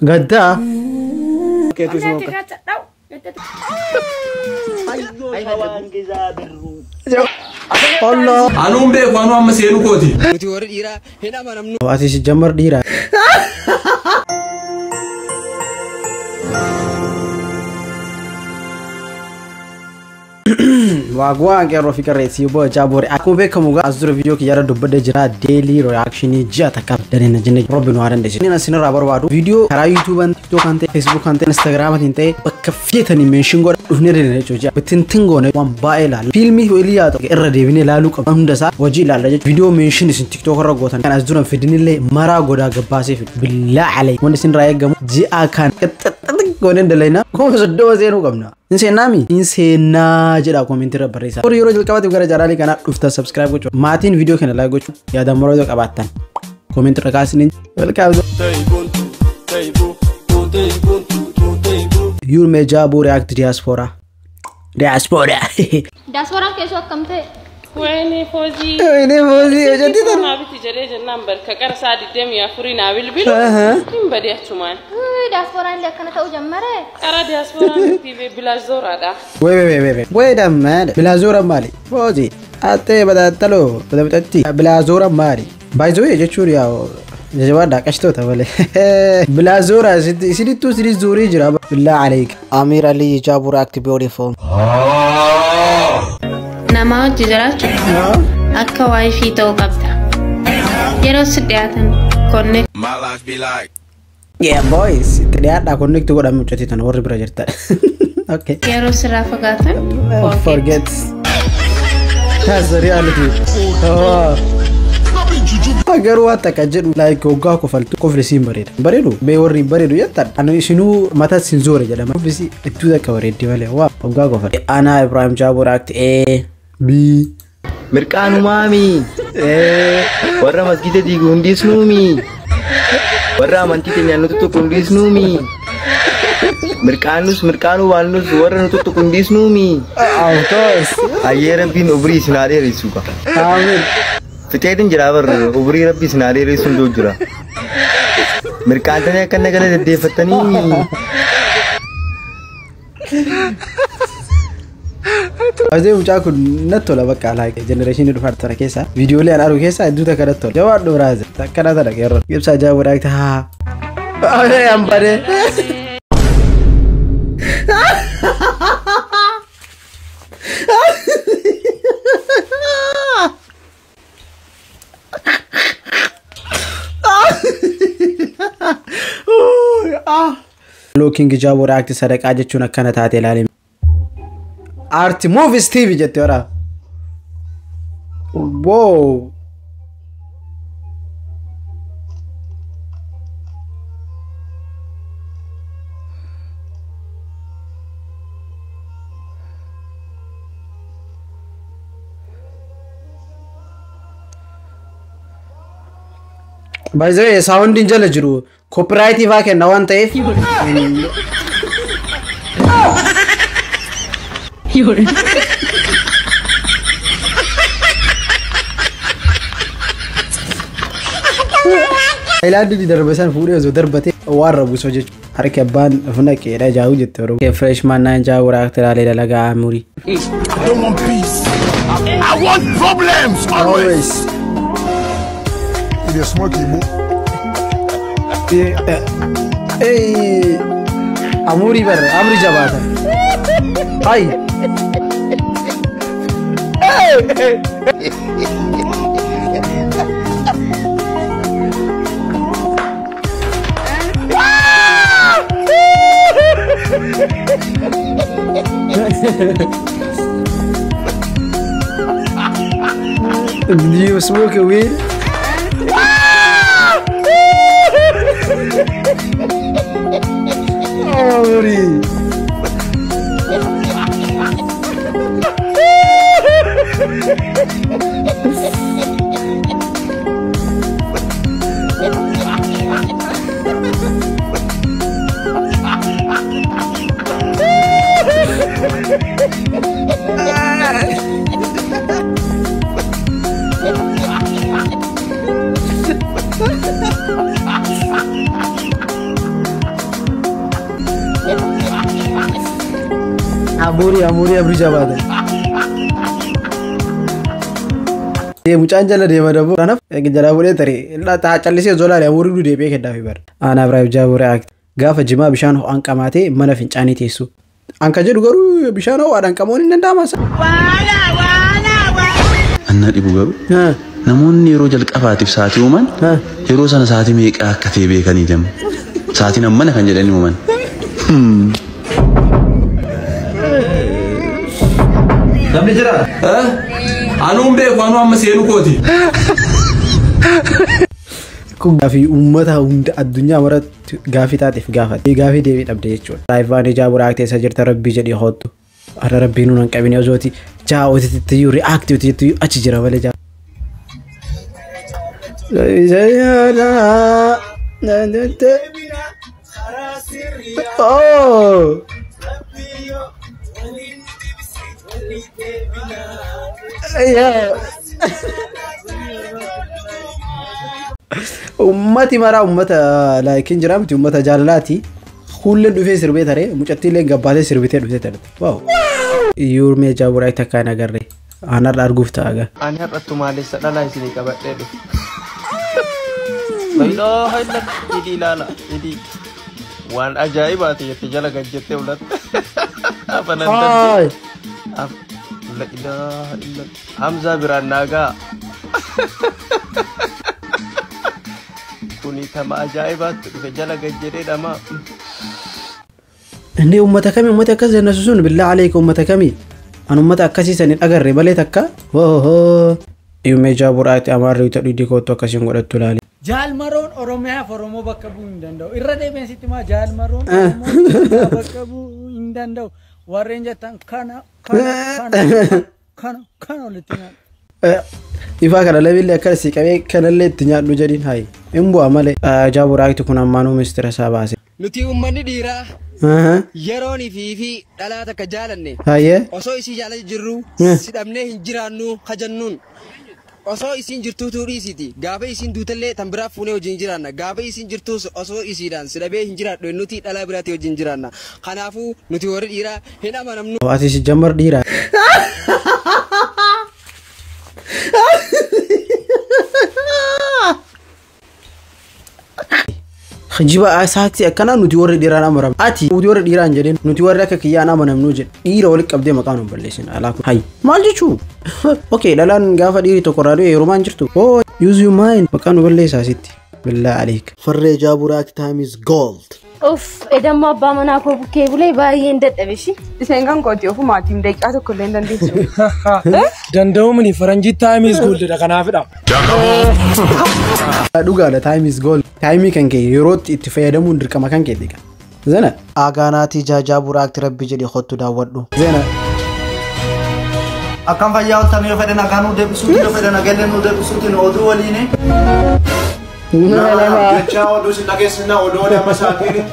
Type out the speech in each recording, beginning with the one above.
Gadda. Allah. Anum be kwanu amma senu koti. Ati si jamar dira. Wagwan kero fikar resi bo jabore aku be kamuga azuro video ki yara dubbe jira daily reaction ji ataka dane na jinne robin waran de ni na sinara barwadu video kara youtube an tiktok ante facebook ante instagram ante bakka fietani mention go dufne de ne choja bitintin go ne wan baila filmi weliya to erra de bine lalu ka amda sa waji la video mention sin tiktok ragotan kan azuro fidinile mara goda gabase billah alai wanda sin raye gam ji akan gonen de lena ko so do zero gamna inse nami inse na jira comment barisa or yoro jalkabati gara jarali kana dufta subscribe gocho matin video kana like gocho ya da moro do qabatan comment rakasini welcome you me jabo react diaspora कैसे कम थे ويني فوزي جديد انا بنتي جريج النمبر كقر سادي دم يا فرينا بالبل من بدي احتمال دياسبورا اللي كانت أجمرة ارى دياسبورا في بلا زور هذا وي دم بلا زورا مالي فوزي اتي بداتلو بداتي بلا زورا مالي بايزو يجوري يا جواد داكشتو تبله بلا زورا سيدي تو سيدي زوري جرا بالله عليك امير علي جابور اكت بيوتيفول nama jijarachu akka wifi to qabta yero sidiyatan connect My life be like. yeah boys tediada connect go da muchati tan worri project okay yero sira fagatan forget that's the reality agar wata kajedu like oga ko faltu ko frisi baredu be worri baredu yatta anu shinu mata sinzore jada ma bisi tuda ka waredi wale wa oga ko fal ana Ibrahim Jabor act A B Mirkanu mami warra masjid di gundis numi warra amanti tenya nutu gundis numi mirkanu walnus warra nutu gundis numi of course ayere bin ubri sinare risuka amin Fitedin jirabar ubri rabbi sinare risun do jira mirkantanya kanne gale de fatani Azay muchaku natto la bakka like generation du fartara kesa video le anaru kesa duta karatto jawad do raza takana ta daga yarro yebsa jabu da ta ave ambare looking jabu react sadaka jechuna kana taate lalim Art Movies TV jette ora wow by the way sound injala jiru copyright iva ke nawante You're Iladi di darbesan furi zo darbate warrabu soje harke ban funa ke da jawu jettoro ke freshman na jawu reactor ale laga amuri I don't want peace. I want problems always. It is smoky mo. Hey amuri bar amri jabata hai Do you smoke a weed? Amuri abri jabada. Dia mucaan jala dia pada bu. Karena jala boleh teri. Lah tak calisnya zola dia amuri dulu dia pakai dah fiber. Anak Ibrahim Jabur act. Gafa jima bishan ho angka mati mana fincani tesu. Angka jadi garu bishan ho ada angka monin dan damas. Anak ibu garu. Namun ni rojal kafatif saat uman. Hero sana saat ini KTB kan idam. Saat ini mana kan jadi uman. Namni jira? Anu be ko anu amma senu koti. Ku gafi ummata hunda addunyaa marat gafi taatiif gaafate. Gafi deebii dhabde jechuudha. Laayivaan Jabur act isa jirta rabbii jedhii hootu. Ara rabbiin nuun qabine osooti jaa'otitti yu reactivity achi jira malee jaa. Oh. Yeah. Ummati mara ummata like injiramti ummata jaalalaati kullen dhufee sirbee tare mucattiilee gabbaatee sirbitee dhufee tare. Wow. Yuurmee Jabur act akka nagarre anar arguuf ta'aga. Ani har'attu maalessa dhalaa isinii qabadhee dhufe. La ilaha illallah idi lala idi. Waan ajaa'ibaati jettee jala gajjettee ulatte. Afanandatti. La ilaha illallah. Hamza biraan naagaa. Kuni tama ajaa'ibaatti dhufe jala gajjedhee dhama. Inni ummata kami ummata akkas jennasu sun billah alayka ummata kami. An ummata akkasiisan hin agarre malee takka. Woho. Yuurmee Jabur act amaarri ta'uu dikootu akkasiin godhattu laali. Jaalmaroon Oromiyaa fi Oromoo bakka bu'uu hin danda'u. Irra deebiin sitti maa jaalmaroon Oromoo bakka bu'uu hin danda'u. Warreen jettan kana walitti nyaadhu. Ifaa kana labiillee akka si qabee kanallee itti nyaadhu jedhiin hayi. Hin bu'a malee. Jabur act kun ammaanuu ministeera isaa baase. Nuti uummanni dhiiraa yeroon fi dhalaa takka jaalanne osoo isii jaalala jirru sidhamnee hin jiraannu kajannuun. Osoo isin jirtu turisiti, gaafa isin duutallee tan biraa fuunee wajjin jiraanna. Gaafa isin jirtus osoo isiidhaan sidhabee hin jiraadhu nuti dhalaa biraatti wajjin jiraanna. Kanaafuu nuti warri dhiiraa hin amanamnu. Ati si jammar dhiiraa. Jiba asaati akkana nuti warri dhiiraan amaram. Ati nuti warri dhiiraan jedheen nuti warri akka kiyyaan amanamnu jedhe. Dhiira walitti qabdee maqaan hin balleessin alaaku. Hayi maal jechuu? Okay dhalaan gaafa dhiiri tokko raadiyoo yeroo maan jirtu. Oh use your mind maqaan nu balleessaa sitti. Billah aleek. Farree Jabur act time is gold. Uff edamma abbaa manaa koo bukkee bulee baay'een dadhabeshi. Iseen kan kooti ofii maatiin daqiiqaa tokko illee hin dandeessu. Danda'umni faranjii time is gold dha kanaafidha. Dhugaadha time is gold. Time kan kee yerootti itti fayyadamuun dirqama kan kee dhiqa. Zena agaanaati Jabur act rabbi jedhi hottu daawwadhu. Zena Akkam fayyaa oltan yoo fedhan agaanuu deebisuuti yoo fedhan agannuu deebisuuti oduu waliini. Jecha oduu sin dhageessina oduu lama saatiin.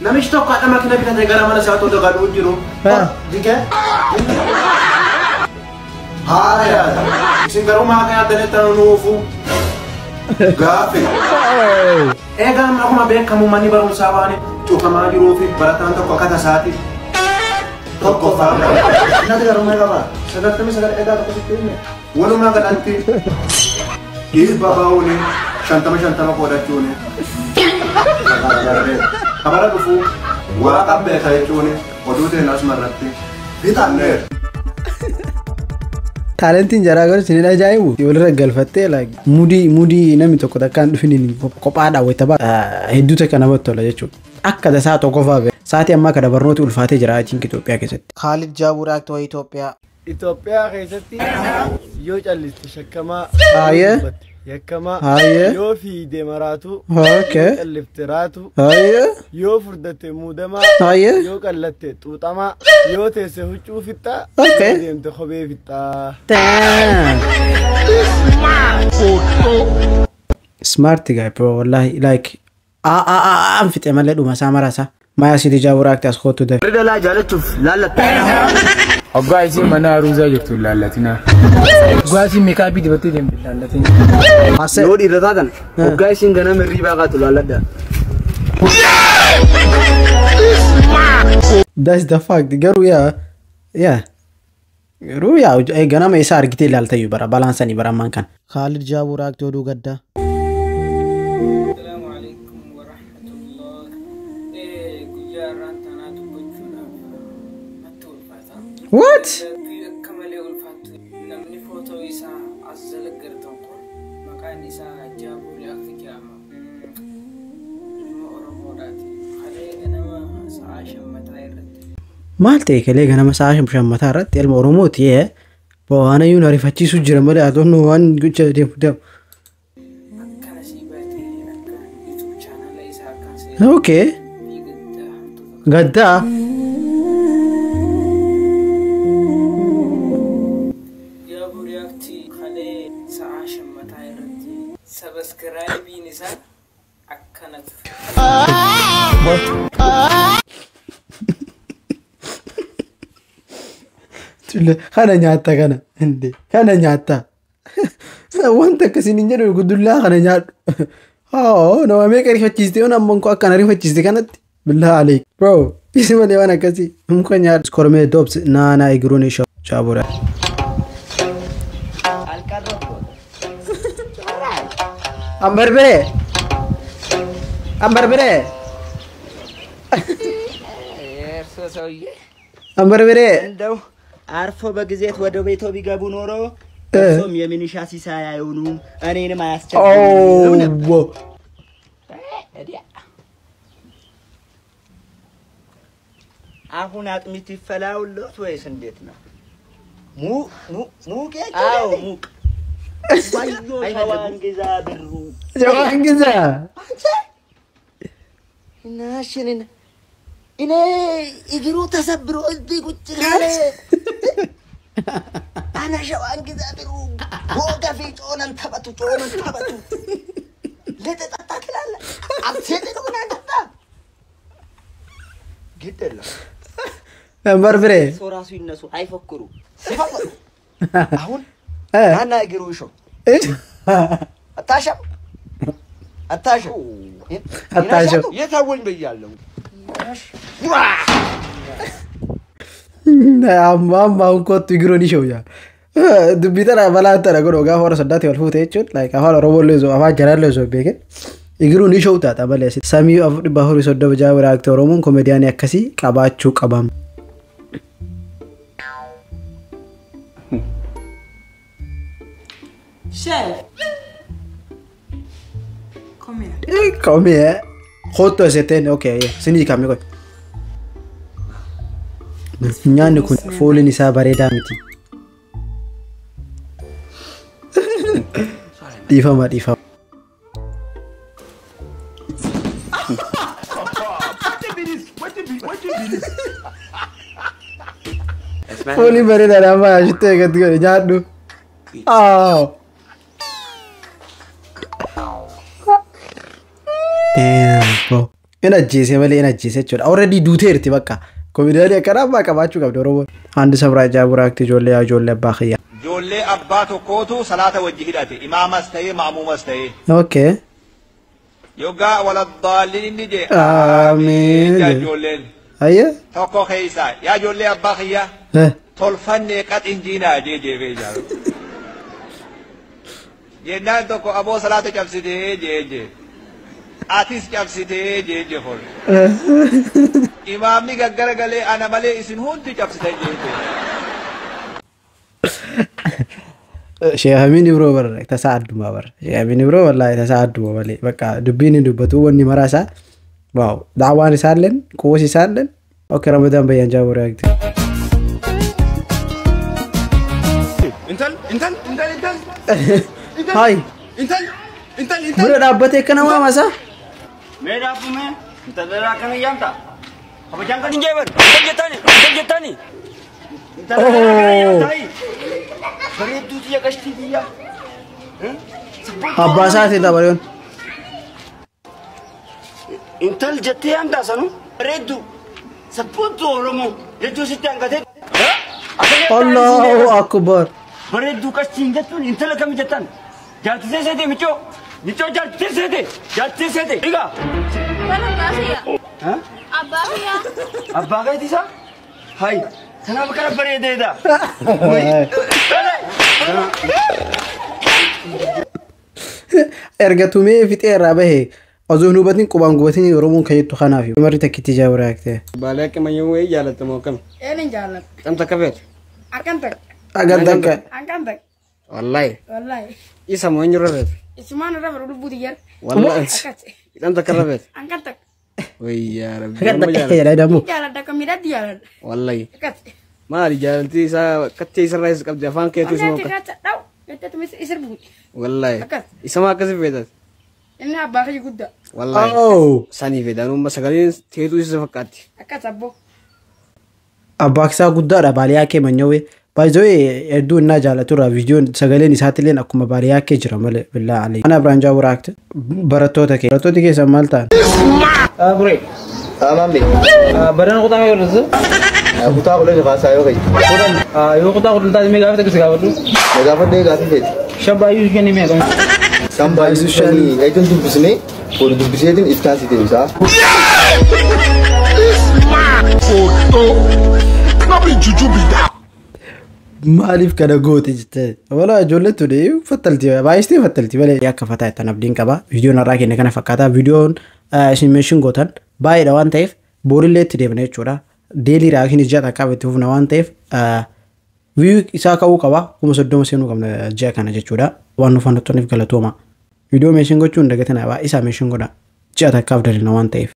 Namichi tokko haadha makina bitatee gara mana isaa tokko gadhuu jiru. Dike? Haaya. Isin garuu maatii addanii ta'uu nuufu. Gaafi. Eegaan akkuma beekamu manni barumsaa waan cufamaa jiruu fi barataan tokko akka tasaati. Tokko faana. Nati garuu mee qaba? Sadartamii sadarkaa eegaa tokko sitti himne. Walumaa galatti dhiibba baa'uuni shantama qoodachuuni. Kabara dhufu waa qabbeeta jechuuni oduu ta'een asuma irratti bitanneera. Talentiin jaraa garuu sin ajaa'ibu. Walirra galfattee mudii namni tokko takkaan dhufin kophaa daawwata hedduu takka namatti tola jechuudha. Akka tasaa tokko fa'aa sa'aatii ammaa kana barnooti ulfaatee jira achiin Itoophiyaa keessatti. Khalid Jabur act waa Itoophiyaa. Itoophiyaa keessatti yoo calliste shakkamaa yakkamaa yoo fiide maraatu callifte raatu yoo furdate muudamaa yoo qallatte xuuxamaa yoo teesse huccuu fixxaa deemte kophee fixxaa. Smart guy bro wallahi like am fixe malee dhuma isaa marasa Maya City Jabur act as hot today. Ridala jaalachuuf lallatta. Oggaa isin mana aruusaa jirtu laallatina. Oggaa isin meekaabii dibattee deemte laallatina. Yoo dhiirra taatan oggaa isin ganama hirriibaa qaatu laalladda. That's the fact. Garu yeah. Garu ya gana ma isa argite laltayu bara balance ni bara man kan. Khalid Jabur akti odu gadda. Assalamu alaikum wa rahmatullah. Gujaran tanatu bachuna. Matul fata. What? Kamale ulfatu. Namni photo isa azal gartan ko. Makan isa Jabur akti kiyama. مالتي كلي أنا مساعي مش متعرض تيل مرموت يه وأنا يوناري فتشي سجرا مالي أدون وان قلت ديم أوكي قدا يا برياكتي خلي ساعة متعرض سبسكرايبي نسا أكنت خانا نياتا كانا هندي خانا نياتا وانت كسيني نجر يقول الله خانا نيات نو امي كاري فتشتي وانا منكو اكنا ري فتشتي كانت بالله عليك برو اسمه لي وانا كسي ممكن نيات سكورمي دوبس نانا يجروني شو شابورا امبر بره امبر بره عارفه بجزيت ودو بيتو بيجابو نورو እሱም የሚኒሻ ሲሳይ አይሆኑ እኔንም አያስቸግሩም አሁን አጥሚት ይፈላውለት ወይስ እንዴት ነው ሙቅ አዎ ሙቅ ሸዋንግዛ ብሩ ሸዋንግዛ ናሽልን እኔ እግሩ ተሰብሮ እዚህ ቁጭ ካለ أنا شوان كذا برو بوقا في جونن تبتو ليه تتطاك لا أبتدي لو نتطا جدا لا بربري سوراسو الناس هاي فكروا سيفكروا أهون أنا أجرو شو أتاشم يتهون بيالله amma un kottu igro ni show ya dubitara balanta na gono ga hora sadati wal fute chut like afala robolo zo afa jaralo zo beke igro ni show ta tabale sami afdi bahuri soddo bajawra actor romon comedian yakasi qabachu qabam chef come here khotto seten okay sini kame ko nyaanni kun fooliin isaa bareedaa miti dhiifama fooliin bareedaadha amma ashittee eegatti godhe nyaadhu in ajjeese malee in ajjeese jechuudha already duuteerti bakka كوميديان كرام ما كباچو قبل روبو عند سبرا جابور اكتي جولي باخيا جولي اباتو كوتو صلاه وجهيداتي امام استي ماموم استي اوكي يوغا ولا الضالين نجي امين يا جولين اييه توكو خيسا يا جولي اباخيا تولفني قد انجينا جي بيجارو جنان توكو ابو صلاه جبسيدي جي आतिश क्या सीधे जे फॉल इमामी गगर गले आना मले इसिन होती जब सीधे जे شيء هميني برو بر تساعد ما بر شيء هميني برو والله تساعد ما بالي بقى دبيني دبتو وني مراسا واو دعواني سالن كوسي سالن اوكي رمضان بيان جابوا رايك انتل هاي انتل برو دابته كنا ما مسا मेरा आपू में तदरा करने जानता अब जान कर निजेबर जता नहीं बड़े दूसरी कश्ती दिया अब्बासा थे ता बरियोन इंतल जते अंदा सनु रेदू सपोतो रोमो रेदू सिते अंगते अल्लाहु अकबर बड़े दू कश्ती जतु इंतल कम जतन जाते से दे मिचो जाते से दे Eega Bueno, gracias. ¿Ah? Abbaa keetiisa? Hai. Kanaaf kana bareedeedha. Erga tumee fixee irraa bahe osoo hin hubatin qubaan gubatin Oromoon kan jettu kanaaf marri takkitti jaawara yaktee. Baalee akka mayyuu jaalattamu akkam. Eenyuun jaalladha? Tamta kafeet. Akkan takka. Agan takka. Akkan takka. Wallahi. Wallahi. Isa moo eenyu rafeet? Isumaan irra bara lubbuu xiyyaar. Wallahi. Akkas. Tamta akka rafeet. Akkan takka. Wayyaa rabbi. Agan takka jedhamu. Jaalladha akka miidhatti jaalladha. Wallahi. Akkas. Maali jaalaltii isaa kattee isarraa isa qabdi afaan keetu isuma akka. Wanti akka dhawu jettatu isir buuti. Wallahi. Akkas. Isa maa akkasii feetas? Inni abbaa kiyya guddaa. Wallahi. Sanii feetaan uumma sagaleen teetu isa fakkaatti. Akkas abboo. Abbaa isaa guddaadha baaliyaa kee manyawee. Baay'ee hedduu innaa jaalaturraa viidiyoon sagaleen isaatiillee akkuma baaliyaa kee jira malee billaa alee. Ana biraan jaawura akte barattoota kee. Barattooti keessan maal ta'an? Bure. Aman be. Badan kutaa mee warrasa? Kutaa kula jafa sayo kai. Yoo kutaa kutaa taate mee gaafate kasi gaafadhu? Gaafadhe gaafate. Shabbaa iyyuu kenni mee kan? Sambaa isu shani eegan dubbisne for dubbiseetin iftaan siite isaa. Photo. Not be juju be that. Maaliif kana goote jettee wala ijoollee tudee fattalti baay'istee fattalti malee akka fataa ittaan abdiin qaba viidiyoon har'aa keenya kana fakkaata viidiyoon isin meeshin gootan baay'eedha waan ta'eef boorillee itti deemna jechuudha deelii raakiin ijaa takkaaf itti fufna waan ta'eef viiyuu isaa ka'uu qaba 30 seenuu qabna ji'a kana jechuudha waan nu fannattoniif galatooma viidiyoo meeshin gochuun dagatina baay'isaa meeshin godha ji'a takkaaf dalina waan ta'eef.